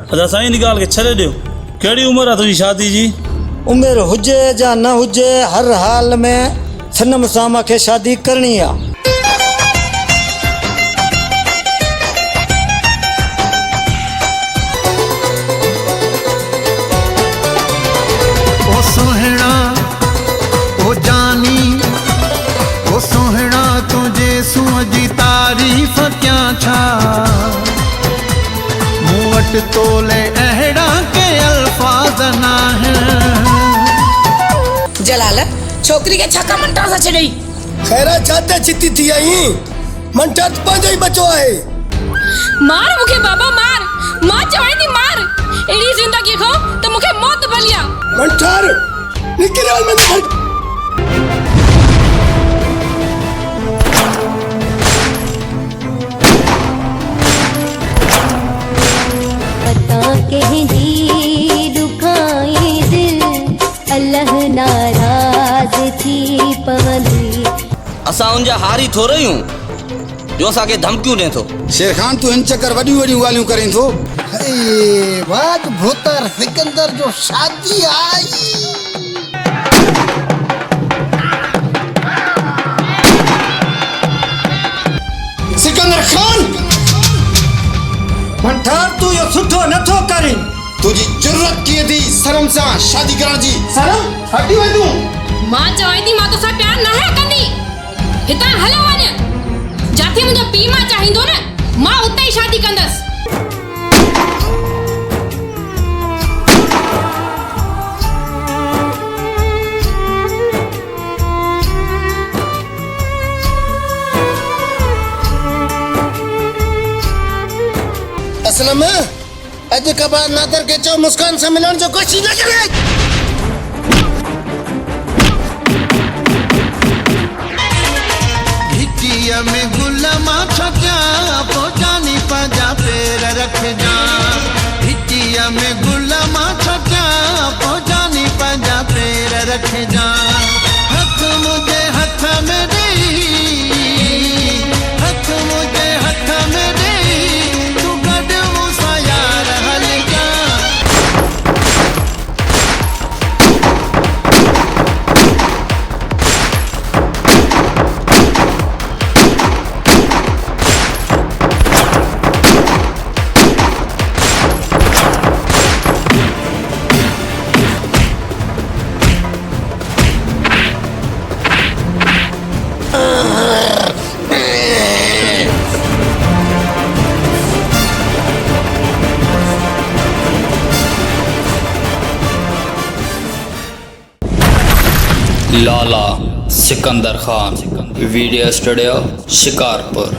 अच्छा साईं निकाल के छॾे ॾियो। कहिड़ी उमिरि आहे तुंहिंजी शादी जी? उमिरि हुजे या न हुजे, हर हाल में सनम सां मूंखे शादी करणी आहे। ओ सोहणा ओ जानी ओ सोहणा तुझे सूंह जी तारीफ़ क्या छा, मूं वटि तोले अहिड़ा के अल्फाज़ न आहिनि। जलाल छोकरी के छक्का मंटा सा छॾई। खैरा छाते चिती थी आई मंटा तो पंहिंजो ई बचो आहे। मार मुखे बाबा मार, मां चवाई थी मार। एड़ी जिंदगी खो तो मुखे मौत भलिया। मंठार निकल में हट। पता कहदी दुखाए दिल, अल्लाह नाराज थी पवंदी। असां उनजा हारी थो रहियूं जो असांखे धमकियूं ॾे थो। शेर खान तू हिन चक्कर वॾियूं वॾियूं ॻाल्हियूं करें थो। वाज भूतर सिकंदर जो शादी आई। सिकंदर खान मंठार तू यो सुठो नथो करी। तुझी जुर्रत कीअं थी शर्म सां शादी करण जी? शर्म हटी वई तूं। मां चवाई थी मां तोसां प्यार न है कंदी। हितां हले वञ। जाथे मुंहिंजो पीउ मां चाहींदो न मां उते ई शादी कंदसि। असल में अज के बाद नादर के चो मुस्कान से मिलन जो कोशिश न करे। हिटिया में गुल मां छटिया पोजानी पंजा पैर रख जा। हिटिया में गुल मां छटिया पोजानी पंजा पैर रख जा। हथ मुझे हथ में दे, हथ मुझे हथ में दे, तू गड मूंसा यार हल जा। लाला सिकंदर खान वीडियो स्टूडियो शिकारपुर।